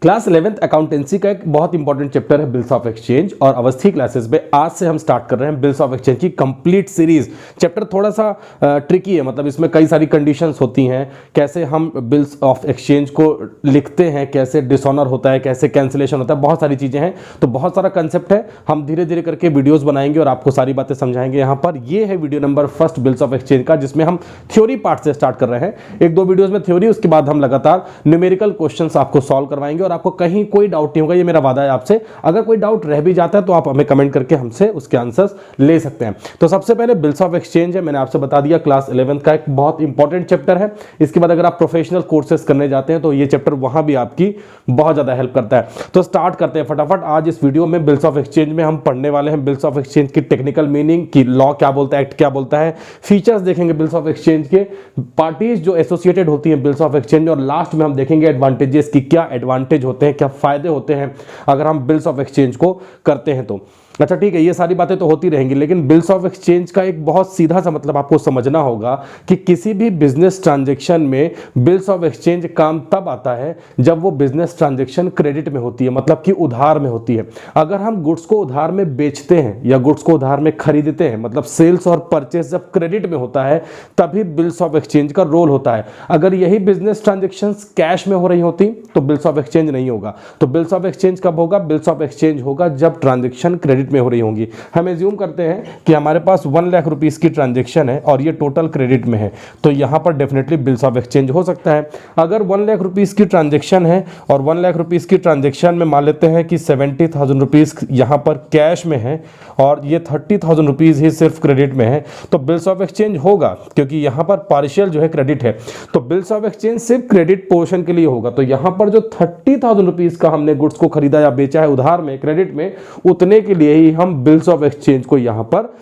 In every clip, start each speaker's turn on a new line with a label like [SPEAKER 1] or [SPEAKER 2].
[SPEAKER 1] Class 11th accountancy का एक बहुत इंपॉर्टेंट चैप्टर है बिल्स ऑफ एक्सचेंज, और अवस्थी क्लासेस में आज से हम स्टार्ट कर रहे हैं बिल्स ऑफ एक्सचेंज की कंप्लीट सीरीज। चैप्टर थोड़ा सा ट्रिकी है, मतलब इसमें कई सारी कंडीशंस होती हैं, कैसे हम बिल्स ऑफ एक्सचेंज को लिखते हैं, कैसे डिसऑनर होता है, कैसे कैंसिलेशन होता है, बहुत सारी चीज़ें हैं। तो बहुत सारा कंसेप्ट है, हम धीरे धीरे करके वीडियोज़ बनाएंगे और आपको सारी बातें समझाएंगे। यहाँ पर ये है video number first bills of exchange का, जिसमें हम थ्योरी पार्ट से स्टार्ट कर रहे हैं। एक दो वीडियोज़ में थ्योरी, उसके बाद हम लगातार न्यूमेरिकल क्वेश्चंस आपको सॉल्व करवाएंगे और आपको कहीं कोई डाउट नहीं होगा, ये मेरा वादा है आपसे। अगर कोई डाउट रह भी जाता है तो आप हमें कमेंट करके हमसे उसके आंसर्स ले सकते हैं। तो सबसे पहले बिल्स ऑफ एक्सचेंज है, मैंने आपसे बता दिया, क्लास 11th का एक बहुत इंपॉर्टेंट चैप्टर है। इसके बाद अगर आप प्रोफेशनल कोर्सेज करने जाते हैं तो ये चैप्टर वहां भी आपकी बहुत ज्यादा हेल्प करता है। तो स्टार्ट करते हैं फटाफट। आज इस वीडियो में बिल्स ऑफ एक्सचेंज में हम पढ़ने वाले हैं बिल्स ऑफ एक्सचेंज की टेक्निकल मीनिंग, की लॉ क्या बोलता है, एक्ट क्या बोलता है, फीचर्स देखेंगे बिल्स ऑफ एक्सचेंज के, पार्टीज जो एसोसिएटेड होती हैं बिल्स ऑफ एक्सचेंज, और लास्ट में हम देखेंगे एडवांटेजेस की, क्या एडवांटेज होते हैं, क्या फायदे होते हैं अगर हम बिल्स ऑफ एक्सचेंज को करते हैं तो। अच्छा ठीक है, ये सारी बातें तो होती रहेंगी, लेकिन बिल्स ऑफ एक्सचेंज का एक बहुत सीधा सा मतलब आपको समझना होगा कि किसी भी बिजनेस ट्रांजैक्शन में बिल्स ऑफ एक्सचेंज काम तब आता है जब वो बिजनेस ट्रांजैक्शन क्रेडिट में होती है, मतलब कि उधार में होती है। अगर हम गुड्स को उधार में बेचते हैं या गुड्स को उधार में खरीदते हैं, मतलब सेल्स और परचेस जब क्रेडिट में होता है तभी बिल्स ऑफ एक्सचेंज का रोल होता है। अगर यही बिजनेस ट्रांजैक्शन कैश में हो रही होती तो बिल्स ऑफ एक्सचेंज नहीं होगा। तो बिल्स ऑफ एक्सचेंज कब होगा? बिल्स ऑफ एक्सचेंज होगा जब ट्रांजैक्शन क्रेडिट में हो रही होंगी। हम एज्यूम करते हैं कि हमारे पास 1 लाख रुपीस की ट्रांजैक्शन है और ये टोटल क्रेडिट में है, तो यहां पर डेफिनेटली बिल्स ऑफ एक्सचेंज हो सकता है। अगर 1 लाख रुपीस की ट्रांजैक्शन है और 1 लाख रुपीस की ट्रांजैक्शन में मान लेते हैं कि 70,000 रुपीस यहां पर कैश में है और ये 30,000 रुपीस ही सिर्फ क्रेडिट में है, तो बिल्स ऑफ एक्सचेंज होगा, क्योंकि यहां पर पार्शियल जो है क्रेडिट है। तो बिल्स ऑफ एक्सचेंज सिर्फ क्रेडिट पोर्शन के लिए होगा। तो यहां पर जो 30,000 रुपीस का हमने गुड्स को खरीदा या बेचा है उधार में, क्रेडिट में, उतने के लिए ही हम बिल्स ऑफ एक्सचेंज को यहां पर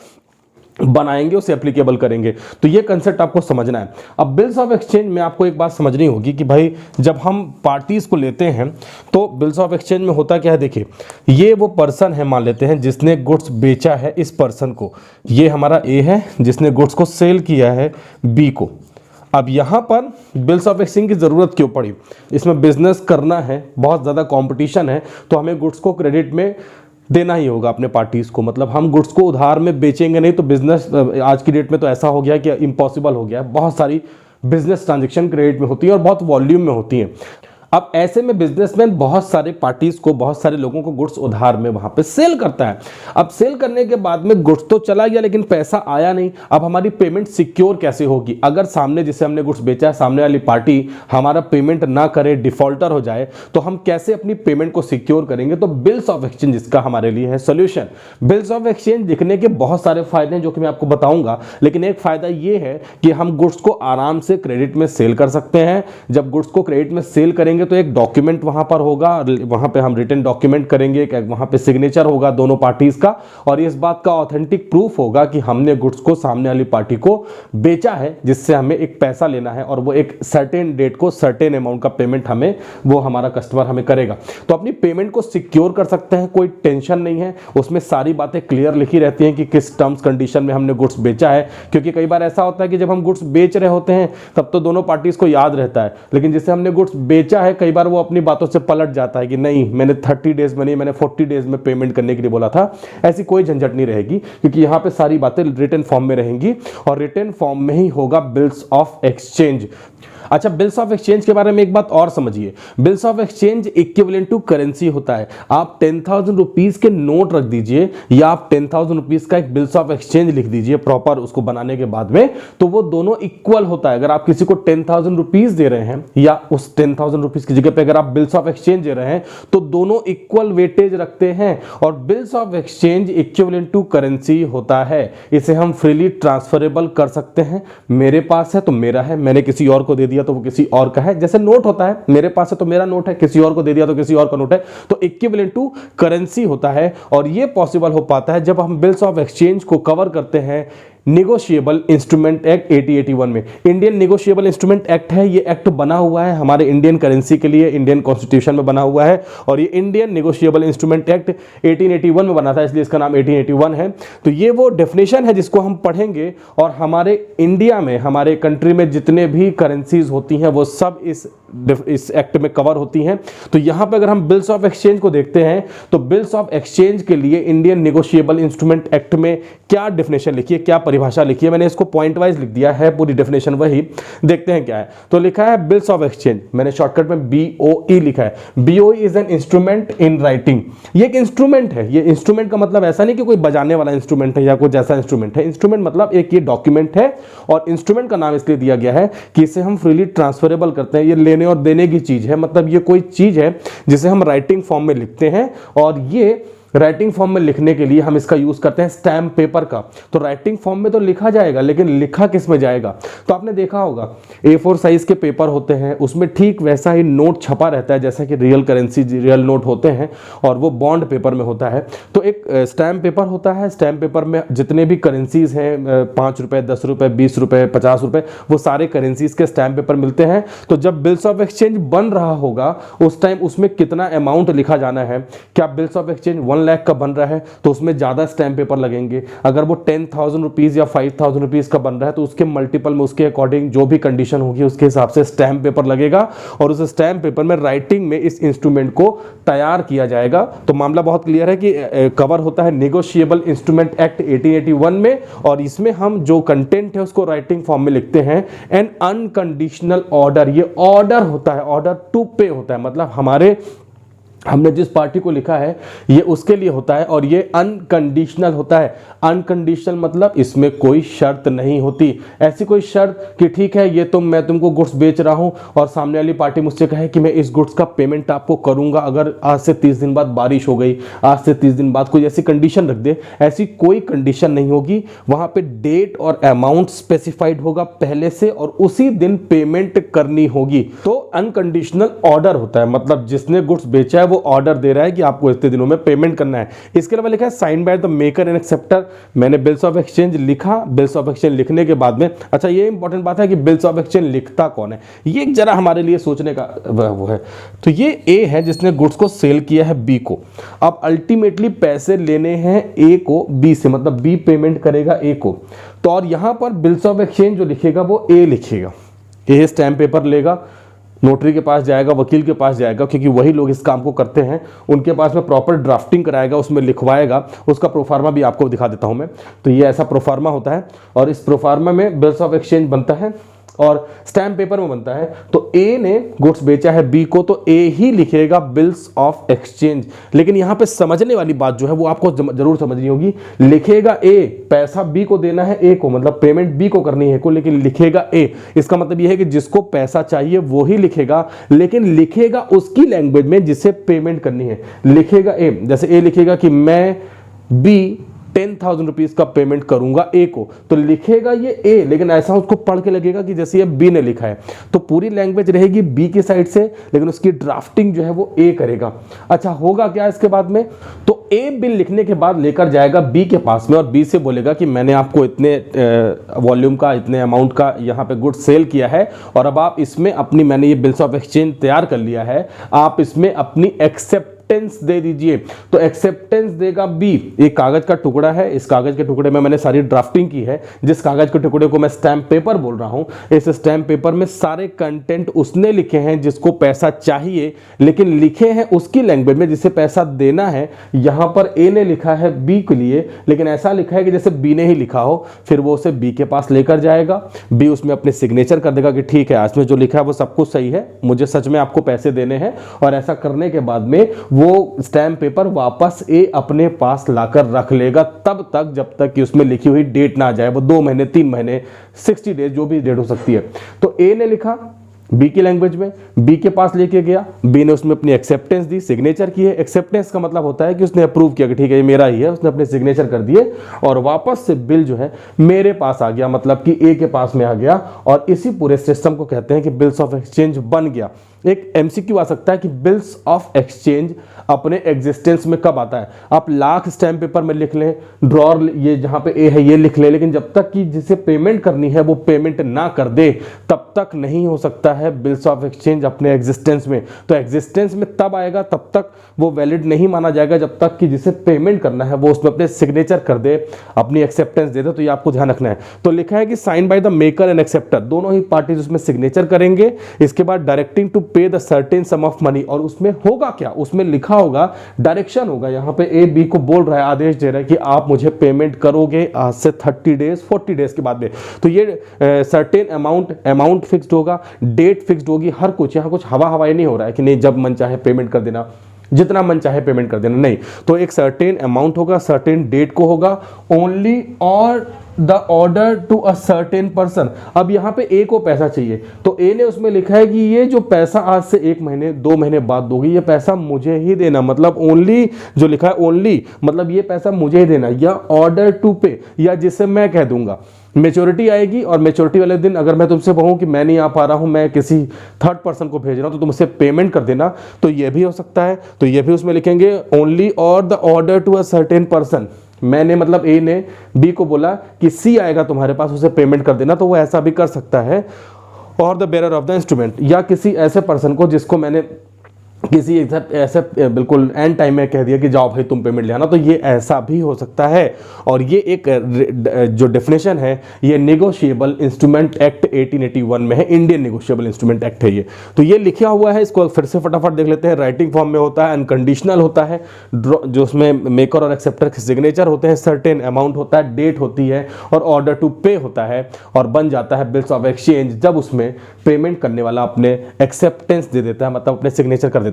[SPEAKER 1] बनाएंगे, उसे एप्लीकेबल करेंगे। तो ये कंसेप्ट आपको समझना है। अब बिल्स ऑफ एक्सचेंज में आपको एक बात समझनी होगी कि भाई जब हम पार्टीज को लेते हैं तो बिल्स ऑफ एक्सचेंज में होता क्या है। देखिए, ये वो पर्सन है, मान लेते हैं, जिसने गुड्स बेचा है इस पर्सन को, ये हमारा ए है, जिसने गुड्स को सेल किया है बी को। अब यहाँ पर बिल्स ऑफ एक्सचेंज की ज़रूरत क्यों पड़ी? इसमें बिजनेस करना है, बहुत ज़्यादा कंपटीशन है, तो हमें गुड्स को क्रेडिट में देना ही होगा अपने पार्टीज को। मतलब हम गुड्स को उधार में बेचेंगे नहीं तो बिजनेस, आज की डेट में तो ऐसा हो गया कि इम्पॉसिबल हो गया है। बहुत सारी बिजनेस ट्रांजैक्शन क्रेडिट में होती है और बहुत वॉल्यूम में होती हैं। अब ऐसे में बिजनेसमैन बहुत सारे पार्टीज को, बहुत सारे लोगों को गुड्स उधार में वहां पे सेल करता है। अब सेल करने के बाद में गुड्स तो चला गया लेकिन पैसा आया नहीं। अब हमारी पेमेंट सिक्योर कैसे होगी? अगर सामने जिसे हमने गुड्स बेचा है, सामने वाली पार्टी हमारा पेमेंट ना करे, डिफॉल्टर हो जाए, तो हम कैसे अपनी पेमेंट को सिक्योर करेंगे? तो बिल्स ऑफ एक्सचेंज इसका हमारे लिए है सोल्यूशन। बिल्स ऑफ एक्सचेंज लिखने के बहुत सारे फायदे हैं जो कि मैं आपको बताऊंगा, लेकिन एक फायदा ये है कि हम गुड्स को आराम से क्रेडिट में सेल कर सकते हैं। जब गुड्स को क्रेडिट में सेल करेंगे तो एक डॉक्यूमेंट वहां पर होगा, वहां पे हम रिटन डॉक्यूमेंट करेंगे, वहां पे सिग्नेचर होगा दोनों पार्टीज का, और इस बात का ऑथेंटिक प्रूफ होगा कि हमने गुड्स को सामने वाली पार्टी को बेचा है, जिससे हमें एक पैसा लेना है और वो एक सर्टेन डेट को सर्टेन अमाउंट का पेमेंट हमें, वो हमारा कस्टमर हमें करेगा। तो अपनी पेमेंट को सिक्योर कर सकते हैं, कोई टेंशन नहीं है। उसमें सारी बातें क्लियर लिखी रहती हैं कि किस टर्म्स कंडीशन में हमने गुड्स बेचा है, क्योंकि कई बार ऐसा होता है कि जब हम गुड्स बेच रहे होते हैं तब तो दोनों पार्टीज को याद रहता है, लेकिन जिससे हमने गुड्स बेचा है कई बार वो अपनी बातों से पलट जाता है कि नहीं, मैंने 30 डेज में नहीं, मैंने 40 डेज में पेमेंट करने के लिए बोला था। ऐसी कोई झंझट नहीं रहेगी, क्योंकि यहां पे सारी बातें रिटन फॉर्म में रहेंगी और रिटन फॉर्म में ही होगा बिल्स ऑफ एक्सचेंज। अच्छा, बिल्स ऑफ एक्सचेंज के बारे में एक बात और समझिए। Bills of exchange equivalent to currency होता है। आप 10,000 रुपीज के नोट रख दीजिए या आप 10,000 रुपीज का एक बिल्स ऑफ एक्सचेंज लिख दीजिए प्रॉपर, उसको बनाने के बाद में, तो वो दोनों इक्वल होता है। अगर आप किसी को 10,000 रुपीज दे रहे हैं या उस 10,000 रुपीज की जगह पे अगर आप बिल्स ऑफ एक्सचेंज दे रहे हैं तो दोनों इक्वल वेटेज रखते हैं, और bills of exchange equivalent to currency होता है। इसे हम फ्रीली ट्रांसफरेबल कर सकते हैं। मेरे पास है तो मेरा है, मैंने किसी और को दे दिया तो वो किसी और का है। जैसे नोट होता है, मेरे पास है तो मेरा नोट है, किसी और को दे दिया तो किसी और का नोट है। तो इक्विवेलेंट टू करेंसी होता है, और ये पॉसिबल हो पाता है जब हम बिल्स ऑफ एक्सचेंज को कवर करते हैं निगोशिएबल इंस्ट्रूमेंट एक्ट 1881 में। इंडियन निगोशिएबल इंस्ट्रूमेंट एक्ट है, ये एक्ट बना हुआ है हमारे इंडियन करेंसी के लिए, इंडियन कॉन्स्टिट्यूशन में बना हुआ है, और ये इंडियन निगोशिएबल इंस्ट्रूमेंट एक्ट 1881 में बना था, इसलिए इसका नाम 1881 है। तो ये वो डेफिनेशन है जिसको हम पढ़ेंगे, और हमारे इंडिया में, हमारे कंट्री में जितने भी करेंसीज होती हैं वो सब इस इस एक्ट में कवर होती हैं। तो यहां पर अगर हम बिल्स ऑफ एक्सचेंज को देखते हैं तो बिल्स ऑफ एक्सचेंज के लिए इंडियन नेगोशिएबल इंस्ट्रूमेंट एक्ट में क्या डेफिनेशन लिखी है, क्या परिभाषा लिखी है, मैंने इसको पॉइंट वाइज लिख दिया है, पूरी डेफिनेशन वही, देखते हैं क्या है। तो लिखा है बिल्स ऑफ एक्सचेंज, मैंने शॉर्टकट में BOE लिखा है। BOE is an instrument in writing. ये एक इंस्ट्रूमेंट है। ये इंस्ट्रूमेंट का मतलब ऐसा नहीं कि कोई बजाने वाला इंस्ट्रूमेंट है या कुछ ऐसा इंस्ट्रूमेंट है। इंस्ट्रूमेंट मतलब एक ये डॉक्यूमेंट है, और इंस्ट्रूमेंट का नाम इसलिए दिया गया है कि इसे हम फ्रीली ट्रांसफरेबल करते हैं। ये लेने और देने की चीज है, मतलब ये कोई चीज है जिसे हम राइटिंग फॉर्म में लिखते हैं, और ये राइटिंग फॉर्म में लिखने के लिए हम इसका यूज करते हैं स्टैम्प पेपर का। तो राइटिंग फॉर्म में तो लिखा जाएगा, लेकिन लिखा किस में जाएगा? तो आपने देखा होगा A4 साइज के पेपर होते हैं, उसमें ठीक वैसा ही नोट छपा रहता है जैसा कि रियल करेंसी रियल नोट होते हैं, और वो बॉन्ड पेपर में होता है। तो एक स्टैम्प पेपर होता है, स्टैम्प पेपर में जितने भी करेंसीज हैं, 5 रुपए, 10 रुपए, 20 रुपए, 50 रुपए, वो सारे करेंसीज के स्टैम्प पेपर मिलते हैं। तो जब बिल्स ऑफ एक्सचेंज बन रहा होगा उस टाइम उसमें कितना अमाउंट लिखा जाना है। क्या बिल्स ऑफ एक्सचेंज 1 लाख का बन रहा है तो उसमें ज्यादा स्टैम्प पेपर लगेंगे। अगर वो 10,000 रुपीज या 5,000 रुपीज का बन रहा है तो उसके मल्टीपल में, उसके अकॉर्डिंग जो भी कंडीशन होगी उसके हिसाब से स्टैम्प पेपर लगेगा, और उस स्टैम्प पेपर में राइटिंग में इस इंस्ट्रूमेंट को तैयार किया जाएगा। तो मामला बहुत क्लियर है कि कवर होता है नेगोशिएबल इंस्ट्रूमेंट एक्ट 1881 में, और इसमें हम जो कंटेंट है उसको राइटिंग फॉर्म में लिखते हैं। एन अनकंडीशनल ऑर्डर, ये ऑर्डर होता है, ऑर्डर टू पे होता है, मतलब हमने जिस पार्टी को लिखा है ये उसके लिए होता है, और ये अनकंडीशनल होता है। अनकंडीशनल मतलब इसमें कोई शर्त नहीं होती। ऐसी कोई शर्त कि ठीक है ये मैं तुमको गुड्स बेच रहा हूं और सामने वाली पार्टी मुझसे कहे कि मैं इस गुड्स का पेमेंट आपको करूंगा अगर आज से 30 दिन बाद बारिश हो गई, आज से 30 दिन बाद, कोई ऐसी कंडीशन रख दे, ऐसी कोई कंडीशन नहीं होगी। वहां पे डेट और अमाउंट स्पेसिफाइड होगा पहले से, और उसी दिन पेमेंट करनी होगी। तो अनकंडीशनल ऑर्डर होता है, मतलब जिसने गुड्स बेचा है वो ऑर्डर दे रहा है कि आपको इतने दिनों में पेमेंट करना है। इसके अलावा लिखा है sign by the maker and acceptor. मैंने बिल्स ऑफ एक्सचेंज लिखा, बिल्स ऑफ एक्सचेंज लिखने के बाद में, अच्छा ये इंपॉर्टेंट बात है कि बिल्स ऑफ एक्सचेंज लिखता कौन है, ये जरा हमारे लिए सोचने का वो है। तो ये ए है जिसने गुड्स को सेल किया है बी को। अब अल्टीमेटली पैसे लेने हैं ए को बी से, मतलब बी पेमेंट करेगा ए को। तो और यहां पर बिल्स ऑफ एक्सचेंज जो लिखेगा वो ए लिखेगा। ए स्टैम्प पेपर लेगा, नोटरी के पास जाएगा, वकील के पास जाएगा, क्योंकि वही लोग इस काम को करते हैं, उनके पास में प्रॉपर ड्राफ्टिंग कराएगा, उसमें लिखवाएगा। उसका प्रोफार्मा भी आपको दिखा देता हूं मैं। तो ये ऐसा प्रोफार्मा होता है, और इस प्रोफार्मा में बिल्स ऑफ एक्सचेंज बनता है और स्टैम्प पेपर में बनता है। तो ए ने गुड्स बेचा है बी को, तो ए ही लिखेगा बिल्स ऑफ एक्सचेंज। लेकिन यहां पे समझने वाली बात जो है वो आपको जरूर समझनी होगी। लिखेगा ए, पैसा बी को देना है ए को, मतलब पेमेंट बी को करनी है को, लेकिन लिखेगा ए। इसका मतलब यह है कि जिसको पैसा चाहिए वो ही लिखेगा, लेकिन लिखेगा उसकी लैंग्वेज में जिसे पेमेंट करनी है। लिखेगा ए, जैसे ए लिखेगा कि मैं बी 10,000 रुपीज का पेमेंट करूंगा ए को, तो लिखेगा ये ए, लेकिन ऐसा उसको पढ़ के लगेगा कि जैसे ये बी ने लिखा है। तो पूरी लैंग्वेज रहेगी बी की साइड से, लेकिन उसकी ड्राफ्टिंग जो है वो ए करेगा। अच्छा होगा क्या इसके बाद में, तो ए बिल लिखने के बाद लेकर जाएगा बी के पास में, और बी से बोलेगा कि मैंने आपको इतने वॉल्यूम का, इतने अमाउंट का यहाँ पे गुड सेल किया है, और अब आप इसमें अपनी, मैंने ये बिल्स ऑफ एक्सचेंज तैयार कर लिया है, आप इसमें अपनी एक्सेप्टेंस दे दीजिए। तो एक्सेप्टेंस देगा बी। एक कागज का टुकड़ा है, इस कागज के टुकड़े में मैंने सारी ड्राफ्टिंग की है। जिस कागज के टुकड़े को मैं स्टैम्प पेपर बोल रहा हूं, इस स्टैम्प पेपर में सारे कंटेंट उसने लिखे हैं जिसको पैसा चाहिए, लेकिन लिखे हैं उसकी लैंग्वेज में जिसे पैसा देना है। यहां पर ए ने लिखा है बी के लिए, लेकिन ऐसा लिखा है कि जैसे बी ने ही लिखा हो। फिर वो उसे बी के पास लेकर जाएगा, बी उसमें अपने सिग्नेचर कर देगा कि ठीक है आज में जो लिखा है वो सब कुछ सही है, मुझे सच में आपको पैसे देने हैं। और ऐसा करने के बाद में वो स्टैम्प पेपर वापस ए अपने पास लाकर रख लेगा, तब तक जब तक कि उसमें लिखी हुई डेट ना आ जाए। वो 2 महीने, 3 महीने, 60 डेज, जो भी डेट हो सकती है। तो ए ने लिखा बी की लैंग्वेज में, बी के पास लेके गया, बी ने उसमें अपनी एक्सेप्टेंस दी, सिग्नेचर की है। एक्सेप्टेंस का मतलब होता है कि उसने अप्रूव किया कि ठीक है ये मेरा ही है, उसने अपने सिग्नेचर कर दिए, और वापस से बिल जो है मेरे पास आ गया, मतलब कि ए के पास में आ गया। और इसी पूरे सिस्टम को कहते हैं कि बिल्स ऑफ एक्सचेंज बन गया। एक एमसीक्यू आ सकता है कि बिल्स ऑफ एक्सचेंज अपने एग्जिस्टेंस में कब आता है। आप लाख स्टैम्प पेपर में लिख लें, ड्रॉर ये जहां पे ए है ये लिख लें, लेकिन जब तक कि जिसे पेमेंट करनी है वो पेमेंट ना कर दे, तब तक नहीं हो सकता है बिल्स ऑफ एक्सचेंज अपने एग्जिस्टेंस में। तो एग्जिस्टेंस में तब आएगा, तब तक वो वैलिड नहीं माना जाएगा जब तक कि जिसे पेमेंट करना है वो उसमें अपने सिग्नेचर कर दे, अपनी एक्सेप्टेंस दे दे। तो ये आपको ध्यान रखना है। तो लिखा है कि sign by the maker and acceptor, दोनों ही पार्टीज उसमें सिग्नेचर करेंगे। इसके बाद directing to pay the certain sum of money, और उसमें होगा क्या, उसमें लिखा होगा, डायरेक्शन होगा, यहाँ पे ए बी को बोल रहा है, आदेश दे रहा है कि आप मुझे पेमेंट करोगे आज से 30 डेज 40 डेज के बाद में। तो ये सर्टेन अमाउंट फिक्स्ड होगा, डेट फिक्स्ड होगी, हर कुछ, यहाँ कुछ हवा हवाई नहीं हो रहा है कि नहीं जब मन चाहे पेमेंट कर देना, जितना मन चाहे पेमेंट कर देना, नहीं। तो एक सर्टेन अमाउंट होगा, सर्टेन डेट को होगा, only or the order to a certain person. अब यहाँ पे ए को पैसा चाहिए, तो ए ने उसमें लिखा है कि ये जो पैसा आज से 1 महीने 2 महीने बाद दोगी, ये पैसा मुझे ही देना, मतलब ओनली जो लिखा है ओनली मतलब ये पैसा मुझे ही देना, या ऑर्डर टू पे, या जिसे मैं कह दूंगा मेच्योरिटी आएगी, और मेच्योरिटी वाले दिन अगर मैं तुमसे कहूं कि मैं नहीं आ पा रहा हूं, मैं किसी थर्ड पर्सन को भेज रहा हूं, तो तुम उसे पेमेंट कर देना, तो ये भी हो सकता है। तो ये भी उसमें लिखेंगे only or the order to a certain person. मैंने मतलब ए ने बी को बोला कि सी आएगा तुम्हारे पास, उसे पेमेंट कर देना, तो वो ऐसा भी कर सकता है। और the bearer of the instrument, या किसी ऐसे पर्सन को जिसको मैंने किसी ऐसे बिल्कुल एंड टाइम में कह दिया कि जाओ भाई तुम पेमेंट ले आना, तो ये ऐसा भी हो सकता है। और ये एक जो डेफिनेशन है ये नेगोशिएबल इंस्ट्रूमेंट एक्ट 1881 में है, इंडियन नेगोशिएबल इंस्ट्रूमेंट एक्ट है ये। तो ये लिखा हुआ है, इसको फिर से फटाफट देख लेते हैं। राइटिंग फॉर्म में होता है, अनकंडीशनल होता है, जो उसमें मेकर और एक्सेप्टर के सिग्नेचर होते हैं, सर्टेन अमाउंट होता है, डेट होती है, और ऑर्डर टू पे होता है, और बन जाता है बिल्स ऑफ एक्सचेंज जब उसमें पेमेंट करने वाला अपने एक्सेप्टेंस दे देता है, मतलब अपने सिग्नेचर कर देता है।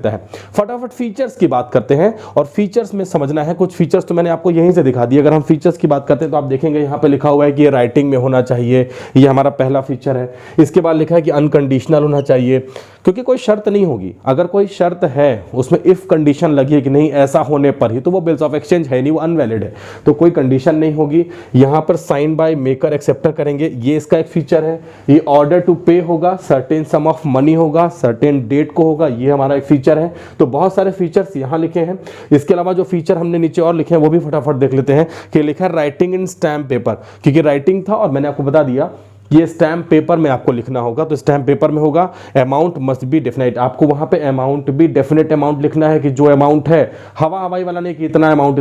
[SPEAKER 1] फटाफट फीचर्स की बात करते हैं, और फीचर्स में समझना है, कुछ फीचर्स तो मैंने आपको यहीं से दिखा दिए। अगर हम फीचर्स की बात करते हैं तो आप देखेंगे यहाँ पे लिखा हुआ है कि ये राइटिंग में होना चाहिए, ये हमारा पहला फीचर है। इसके बाद लिखा है कि अनकंडीशनल होना चाहिए, क्योंकि कोई शर्त नहीं होगी। अगर कोई शर्त है उसमें इफ कंडीशन लगी है कि नहीं ऐसा होने पर ही, तो वो बिल्स ऑफ एक्सचेंज है नहीं, वो अनवैलिड है, तो कोई कंडीशन नहीं होगी। यहाँ पर साइन बाय मेकर एक्सेप्टर करेंगे, ये इसका एक फीचर है। ये ऑर्डर टू पे होगा, सर्टेन सम ऑफ मनी होगा, सर्टेन डेट को होगा, ये हमारा एक फीचर है। तो बहुत सारे फीचर्स यहाँ लिखे हैं। इसके अलावा जो फीचर हमने नीचे और लिखे हैं वो भी फटाफट देख लेते हैं। कि लिखा है राइटिंग इन स्टैम्प पेपर, क्योंकि राइटिंग था और मैंने आपको बता दिया ये स्टैम्प पेपर में आपको लिखना होगा, तो स्टैम्प पेपर में होगा। अमाउंट मस्ट बी डेफिनेट, आपको वहां पे अमाउंट भी डेफिनेट अमाउंट लिखना है, कि जो अमाउंट है, हवा हवाई वाला नहीं कि इतना अमाउंट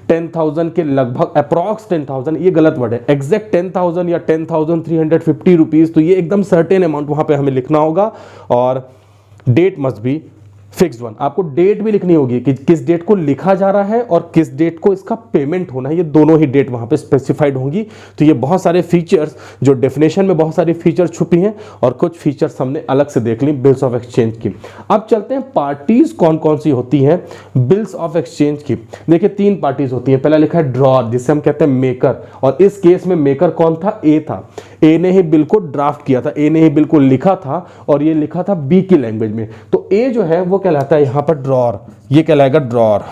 [SPEAKER 1] 10,000 के लगभग, अप्रॉक्स 10,000, ये गलत वर्ड है, एग्जैक्ट 10,000 या 10,350 रुपीज, तो ये एकदम सर्टेन अमाउंट वहां पे हमें लिखना होगा। और date must be fixed one, आपको डेट भी लिखनी होगी कि किस डेट को लिखा जा रहा है और किस डेट को इसका पेमेंट होना है, ये दोनों ही डेट वहां पे स्पेसिफाइड होंगी। तो ये बहुत सारे फीचर्स, जो डेफिनेशन में बहुत सारी फीचर्स छुपी हैं, और कुछ फीचर्स हमने अलग से देख ली बिल्स ऑफ एक्सचेंज की। अब चलते हैं पार्टीज कौन कौन सी होती हैं बिल्स ऑफ एक्सचेंज की। देखिए 3 पार्टीज होती हैं। पहला लिखा है ड्रॉर, जिसे हम कहते हैं मेकर, और इस केस में मेकर कौन था, ए था। ए ने ही बिल को ड्राफ्ट किया था, ए ने ही बिल को लिखा था, और ये लिखा था बी की लैंग्वेज में। तो ए जो है वो कहलाता है यहां पर ड्रॉर, ये कहलाएगा ड्रॉर।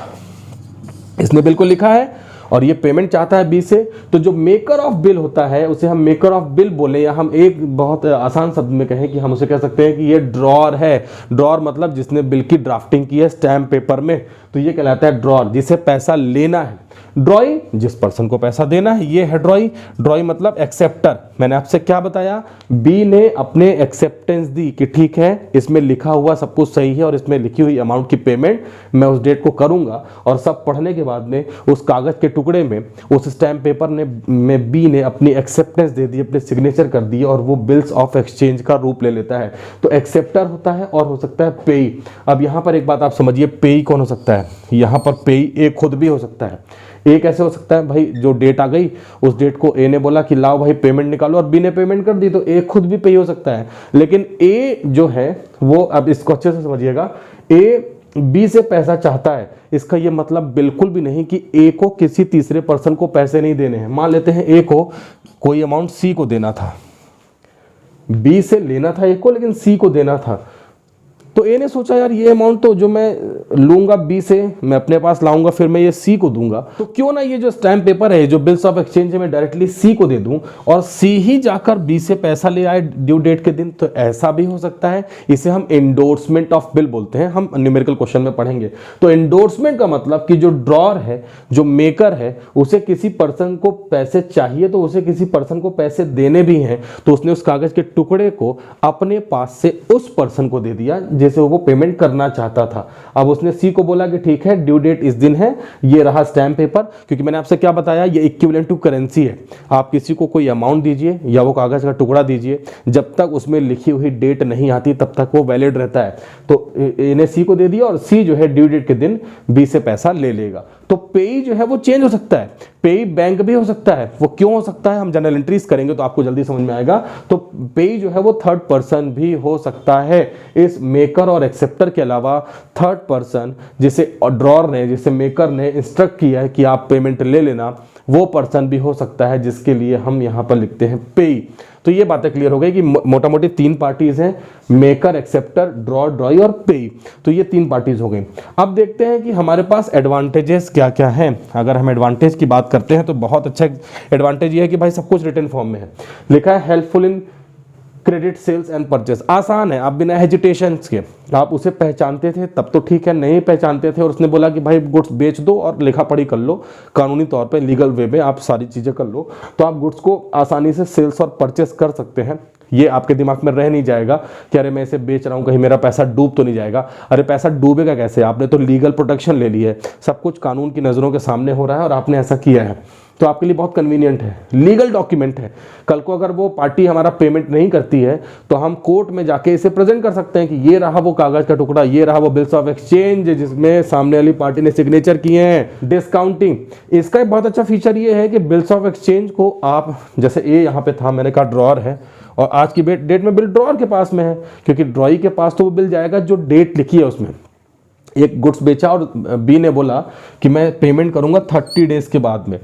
[SPEAKER 1] इसने बिल को लिखा है और ये पेमेंट चाहता है बी से, तो जो मेकर ऑफ बिल होता है उसे हम मेकर ऑफ बिल बोले, या हम एक बहुत आसान शब्द में कहें कि हम उसे कह सकते हैं कि ये ड्रॉर है। ड्रॉर मतलब जिसने बिल की ड्राफ्टिंग की है स्टैम्प पेपर में, तो ये कहलाता है ड्रॉर, जिसे पैसा लेना है। ड्रॉई जिस पर्सन को पैसा देना है, ये है ड्रॉई। ड्रॉई मतलब एक्सेप्टर। मैंने आपसे क्या बताया, बी ने अपने एक्सेप्टेंस दी कि ठीक है इसमें लिखा हुआ सब कुछ सही है और इसमें लिखी हुई अमाउंट की पेमेंट मैं उस डेट को करूंगा, और सब पढ़ने के बाद में उस कागज के टुकड़े में, उस स्टैम्प पेपर में बी ने अपनी एक्सेप्टेंस दे दी, अपने सिग्नेचर कर दिए, और वो बिल्स ऑफ एक्सचेंज का रूप ले लेता है। तो एक्सेप्टर होता है और हो सकता है पेई। अब यहां पर एक बात आप समझिए, पेई कौन हो सकता है, यहां पर पेई ए खुद भी हो सकता है। ए कैसे हो सकता है भाई, जो डेट आ गई उस डेट को ए ने बोला कि लाओ भाई पेमेंट निकालो, और बी ने पेमेंट कर दी, तो ए खुद भी पे हो सकता है। लेकिन ए जो है वो, अब इसको अच्छे से समझिएगा, ए बी से पैसा चाहता है, इसका ये मतलब बिल्कुल भी नहीं कि ए को किसी तीसरे पर्सन को पैसे नहीं देने हैं। मान लेते हैं ए को कोई अमाउंट सी को देना था, बी से लेना था ए को, लेकिन सी को देना था। तो ए ने सोचा यार ये अमाउंट तो जो मैं लूंगा बी से, मैं अपने पास लाऊंगा, फिर मैं ये सी को दूंगा, तो क्यों ना ये जो स्टैम्प पेपर है, जो बिल्स ऑफ एक्सचेंज है, मैं डायरेक्टली सी को दे दूं और सी ही जाकर बी से पैसा ले आए ड्यू डेट के दिन। तो ऐसा भी हो सकता है, इसे हम एंडोर्समेंट ऑफ बिल बोलते हैं, हम न्यूमेरिकल क्वेश्चन में पढ़ेंगे। तो एंडोर्समेंट का मतलब कि जो ड्रॉर है, जो मेकर है, उसे किसी पर्सन को पैसे चाहिए, तो उसे किसी पर्सन को पैसे देने भी हैं, तो उसने उस कागज के टुकड़े को अपने पास से उस पर्सन को दे दिया जैसे वो पेमेंट करना चाहता था। अब उसने सी को बोला कि ठीक है ड्यू डेट इस दिन है, ये रहा स्टैम्प पेपर, क्योंकि मैंने आपसे क्या बताया ये इक्विवेलेंट टू करेंसी है। आप किसी को कोई अमाउंट दीजिए या वो कागज का टुकड़ा दीजिए, जब तक उसमें लिखी हुई डेट नहीं आती तब तक वो वैलिड रहता है। तो इन्हें सी को दे दिया और सी जो है ड्यू डेट के दिन बी से पैसा ले लेगा। तो पेई जो है वो चेंज हो सकता है, पेई बैंक भी हो सकता है। वो क्यों हो सकता है, हम जनरल एंट्रीज करेंगे तो आपको जल्दी समझ में आएगा। तो पेई जो है वो थर्ड पर्सन भी हो सकता है। इस मेकर और एक्सेप्टर के अलावा थर्ड पर्सन जिसे ड्रॉर ने, जिसे मेकर ने इंस्ट्रक्ट किया है कि आप पेमेंट ले लेना, वो पर्सन भी हो सकता है, जिसके लिए हम यहां पर लिखते हैं पेई। तो ये बातें क्लियर हो गई कि मोटा मोटी तीन पार्टीज हैं, मेकर, एक्सेप्टर, ड्रॉर, ड्रॉई और पेई। तो ये तीन पार्टीज हो गई। अब देखते हैं कि हमारे पास एडवांटेजेस क्या क्या हैं। अगर हम एडवांटेज की बात करते हैं तो बहुत अच्छा एडवांटेज ये है कि भाई सब कुछ रिटन फॉर्म में है। लिखा है helpful in credit sales and purchase, आसान है, आप बिना हेजिटेशन के आप उसे पहचानते थे तब तो ठीक है, नहीं पहचानते थे और उसने बोला कि भाई गुड्स बेच दो और लिखा पढ़ी कर लो, कानूनी तौर पे लीगल वे में आप सारी चीज़ें कर लो, तो आप गुड्स को आसानी से सेल्स और परचेस कर सकते हैं। ये आपके दिमाग में रह नहीं जाएगा कि अरे मैं इसे बेच रहा हूँ कहीं मेरा पैसा डूब तो नहीं जाएगा। अरे पैसा डूबेगा कैसे, आपने तो लीगल प्रोटेक्शन ले ली है, सब कुछ कानून की नज़रों के सामने हो रहा है और आपने ऐसा किया है, तो आपके लिए बहुत कन्वीनियंट है, लीगल डॉक्यूमेंट है। कल को अगर वो पार्टी हमारा पेमेंट नहीं करती है तो हम कोर्ट में जाके इसे प्रेजेंट कर सकते हैं कि ये रहा वो कागज का टुकड़ा, ये रहा वो बिल्स ऑफ एक्सचेंज जिसमें सामने वाली पार्टी ने सिग्नेचर किए हैं। डिस्काउंटिंग, इसका एक बहुत अच्छा फीचर ये है कि बिल्स ऑफ एक्सचेंज को आप, जैसे ये यहाँ पे था, मैंने कहा ड्रॉर है और आज की डेट में बिल ड्रॉर के पास में है, क्योंकि ड्रॉई के पास तो वो बिल जाएगा जो डेट लिखी है उसमें। एक गुड्स बेचा और बी ने बोला कि मैं पेमेंट करूंगा 30 डेज के बाद में,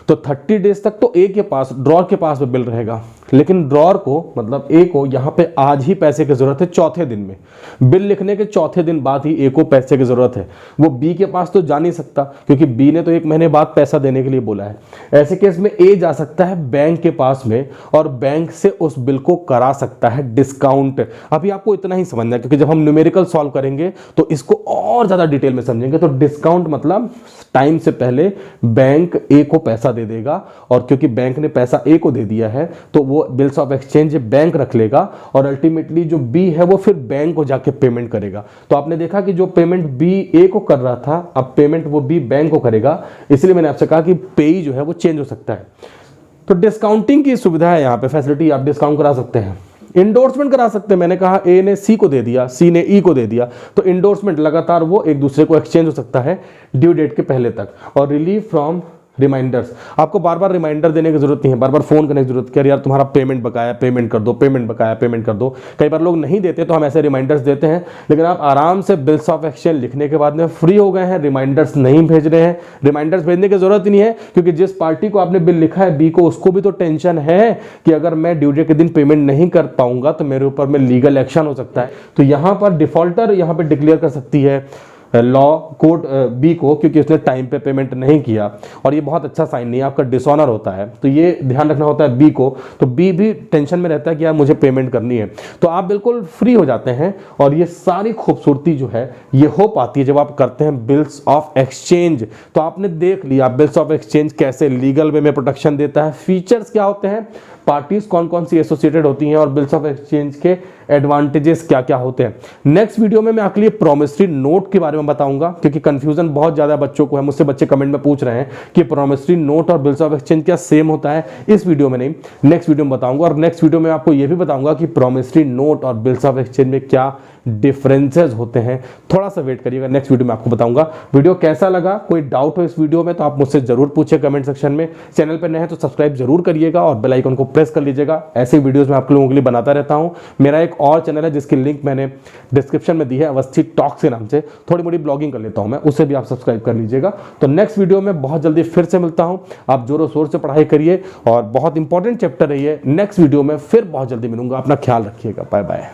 [SPEAKER 1] तो 30 डेज तक तो ए के पास, ड्रॉर के पास में बिल रहेगा, लेकिन ड्रॉर को मतलब ए को यहाँ पे आज ही पैसे की जरूरत है, चौथे दिन में, बिल लिखने के चौथे दिन बाद ही ए को पैसे की जरूरत है। वो बी के पास तो जा नहीं सकता क्योंकि बी ने तो 1 महीने बाद पैसा देने के लिए बोला है। ऐसे केस में ए जा सकता है बैंक के पास में और बैंक से उस बिल को करा सकता है डिस्काउंट। अभी आपको इतना ही समझना है क्योंकि जब हम न्यूमेरिकल सॉल्व करेंगे तो इसको और ज्यादा डिटेल में समझेंगे। तो डिस्काउंट मतलब टाइम से पहले बैंक ए को पैसा दे देगा और क्योंकि बैंक ने पैसा ए को दे दिया है तो वो बिल्स ऑफ एक्सचेंज बैंक रख लेगा और अल्टीमेटली जो बी है वो फिर बैंक को जाके पेमेंट करेगा। तो आपने देखा कि जो पेमेंट बी ए को कर रहा था अब पेमेंट वो बी बैंक को करेगा, इसलिए मैंने आपसे कहा कि पेई जो है वो चेंज हो सकता है। तो डिस्काउंटिंग की सुविधा है यहाँ पे, फैसिलिटी, आप डिस्काउंट करा सकते हैं, इंडोर्समेंट करा सकते हैं। मैंने कहा ए ने सी को दे दिया, सी ने ई को दे दिया, तो इंडोर्समेंट लगातार वो एक दूसरे को एक्सचेंज हो सकता है ड्यू डेट के पहले तक। और रिलीफ फ्रॉम रिमाइंडर्स, आपको बार बार रिमाइंडर देने की जरूरत नहीं है, बार बार फोन करने की जरूरत है, यार तुम्हारा पेमेंट बकाया, पेमेंट कर दो, पेमेंट बकाया, पेमेंट कर दो। कई बार लोग नहीं देते तो हम ऐसे रिमाइंडर्स देते हैं, लेकिन आप आराम से बिल्स ऑफ एक्सचेंज लिखने के बाद में फ्री हो गए हैं, रिमाइंडर्स नहीं भेज रहे हैं। रिमाइंडर्स भेजने की जरूरत ही नहीं है क्योंकि जिस पार्टी को आपने बिल लिखा है बी को, उसको भी तो टेंशन है कि अगर मैं ड्यू डेट के दिन पेमेंट नहीं कर पाऊंगा तो मेरे ऊपर में लीगल एक्शन हो सकता है। तो यहां पर डिफॉल्टर यहां पर डिक्लेयर कर सकती है लॉ कोर्ट बी को, क्योंकि उसने टाइम पे पेमेंट नहीं किया और ये बहुत अच्छा साइन नहीं है, आपका डिसऑनर होता है, तो ये ध्यान रखना होता है बी को। तो बी भी टेंशन में रहता है कि यार मुझे पेमेंट करनी है, तो आप बिल्कुल फ्री हो जाते हैं। और ये सारी खूबसूरती जो है ये हो पाती है जब आप करते हैं बिल्स ऑफ एक्सचेंज। तो आपने देख लिया बिल्स ऑफ एक्सचेंज कैसे लीगल वे में प्रोटेक्शन देता है, फीचर्स क्या होते हैं, पार्टीज कौन कौन सी एसोसिएटेड होती हैं और बिल्स ऑफ एक्सचेंज के एडवांटेजेस क्या क्या होते हैं। नेक्स्ट वीडियो में मैं आपके लिए प्रॉमिसरी नोट के बारे में बताऊंगा क्योंकि कंफ्यूजन बहुत ज्यादा बच्चों को है, मुझसे बच्चे कमेंट में पूछ रहे हैं कि प्रॉमिसरी नोट और बिल्स ऑफ एक्सचेंज क्या सेम होता है। इस वीडियो में नहीं, नेक्स्ट वीडियो में बताऊंगा। और नेक्स्ट वीडियो में आपको यह भी बताऊंगा कि प्रॉमिसरी नोट और बिल्स ऑफ एक्सचेंज में क्या डिफरेंसेस होते हैं। थोड़ा सा वेट करिएगा, नेक्स्ट वीडियो में आपको बताऊंगा। वीडियो कैसा लगा, कोई डाउट हो इस वीडियो में तो आप मुझसे जरूर पूछे कमेंट सेक्शन में। चैनल पर नए हैं तो सब्सक्राइब जरूर करिएगा और बेल आइकन को प्रेस कर लीजिएगा। ऐसे वीडियोस मैं आप लोगों के लिए बनाता रहता हूं। मेरा एक और चैनल है जिसकी लिंक मैंने डिस्क्रिप्शन में दी है, अवस्थी टॉक्स के नाम से, थोड़ी मोड़ी ब्लॉगिंग कर लेता हूं मैं, उसे भी आप सब्सक्राइब कर लीजिएगा। तो नेक्स्ट वीडियो में बहुत जल्दी फिर से मिलता हूं। आप जोरों शोर से पढ़ाई करिए और बहुत इंपॉर्टेंट चैप्टर है ये। नेक्स्ट वीडियो में फिर बहुत जल्दी मिलूंगा, अपना ख्याल रखिएगा, बाय बाय।